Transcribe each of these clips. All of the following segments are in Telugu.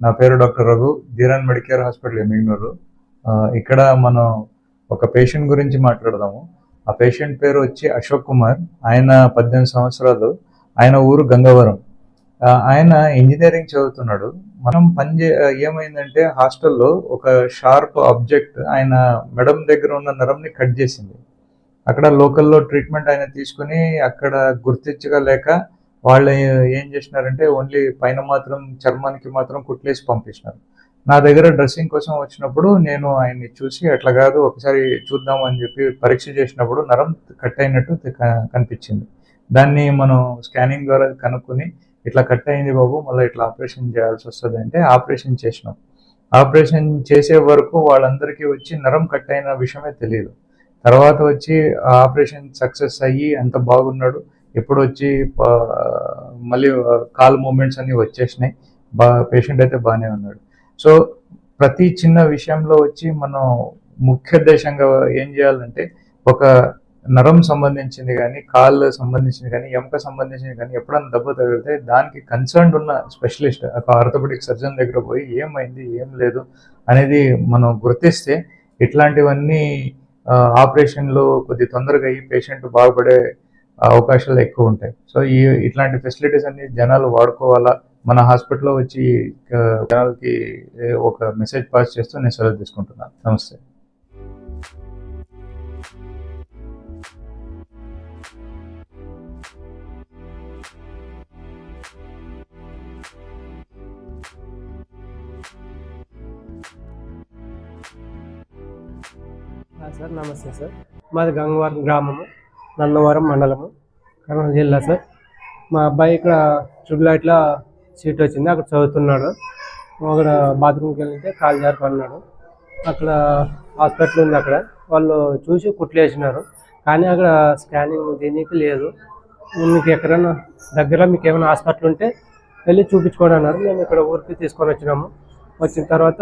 నా పేరు doctor Raghu, Dheeran Medicare hospital Emmiganur. ఇక్కడ మనం ఒక పేషెంట్ గురించి మాట్లాడదాము. ఆ పేషెంట్ పేరు వచ్చి అశోక్ కుమార్. ఆయన 18 సంవత్సరాలు. ఆయన ఊరు గంగవరం. ఆయన ఇంజనీరింగ్ చదువుతున్నాడు. మనం ఏమైందంటే హాస్టల్లో ఒక షార్ప్ ఆబ్జెక్ట్ ఆయన మెడం దగ్గర ఉన్న నరంని కట్ చేసింది. అక్కడ లోకల్లో ట్రీట్మెంట్ ఆయన తీసుకుని అక్కడ గుర్తించగలేక వాళ్ళు ఏం చేసినారంటే ఓన్లీ పైన మాత్రం చర్మానికి మాత్రం కుట్లేసి పంపించినారు. నా దగ్గర డ్రెస్సింగ్ కోసం వచ్చినప్పుడు నేను ఆయన్ని చూసి అట్లా కాదు ఒకసారి చూద్దాం అని చెప్పి పరీక్ష చేసినప్పుడు నరం కట్ అయినట్టు కనిపించింది. దాన్ని మనం స్కానింగ్ ద్వారా కనుక్కొని ఇట్లా కట్ అయింది బాబు, మళ్ళీ ఇట్లా ఆపరేషన్ చేయాల్సి వస్తుంది అంటే ఆపరేషన్ చేసినాం. ఆపరేషన్ చేసే వరకు వాళ్ళందరికీ వచ్చి నరం కట్ అయిన విషయమే తెలియదు. తర్వాత వచ్చి ఆపరేషన్ సక్సెస్ అయ్యి అంత బాగున్నాడు. ఎప్పుడు వచ్చి మళ్ళీ కాల్ మూమెంట్స్ అన్ని వచ్చేసినాయి. పేషెంట్ అయితే బాగానే ఉన్నాడు. సో ప్రతి చిన్న విషయంలో వచ్చి మనం ముఖ్యోద్దేశంగా ఏం చేయాలంటే ఒక నరం సంబంధించింది కానీ, కాళ్ళు సంబంధించింది కానీ, ఎముక సంబంధించింది కానీ ఎప్పుడన్నా దెబ్బ తగిలితే దానికి కన్సర్న్ ఉన్న స్పెషలిస్ట్ ఒక ఆర్థోపెడిక్ సర్జన్ దగ్గర పోయి ఏమైంది ఏం లేదు అనేది మనం గుర్తిస్తే ఇట్లాంటివన్నీ ఆపరేషన్లు కొద్ది తొందరగా అయ్యి పేషెంట్ బాగుపడే అవకాశాలు ఎక్కువ ఉంటాయి. సో ఇట్లాంటి ఫెసిలిటీస్ అన్ని జనాలు వాడుకోవాలా. మన హాస్పిటల్లో వచ్చి జనాలకి ఒక మెసేజ్ పాస్ చేస్తూ నేను సెలవు తీసుకుంటున్నాను. నమస్తే. సార్ నమస్తే సార్. మాది గంగవరం గ్రామము, నన్నవరం మండలము, కర్నూలు జిల్లా సార్. మా అబ్బాయి ఇక్కడ ట్రిబులైట్లో సీట్ వచ్చింది, అక్కడ చదువుతున్నాడు. అక్కడ బాత్రూమ్కి వెళ్తే కాలు జారి పడినాడు. అక్కడ హాస్పిటల్ ఉంది, అక్కడ వాళ్ళు చూసి కుట్లు వేసినారు. కానీ అక్కడ స్కానింగ్ దీనికి లేదు. మీకు ఎక్కడైనా దగ్గర మీకు ఏమైనా హాస్పిటల్ ఉంటే వెళ్ళి చూపించుకోండి అన్నారు. మేము ఇక్కడ ఊరికి తీసుకొని వచ్చినాము. వచ్చిన తర్వాత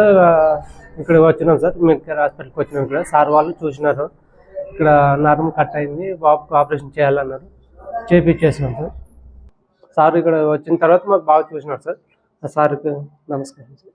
ఇక్కడ వచ్చినాం సార్, మెడికేర్ హాస్పిటల్కి వచ్చినాం. ఇక్కడ సార్ వాళ్ళు చూసినారు, ఇక్కడ నరం కట్ అయింది, బాబుకి ఆపరేషన్ చేయాలన్నారు. చేయించేసినాం సార్. సార్ ఇక్కడ వచ్చిన తర్వాత మాకు బాగా చూసినారు సార్. ఆ సార్కి నమస్కారం సార్.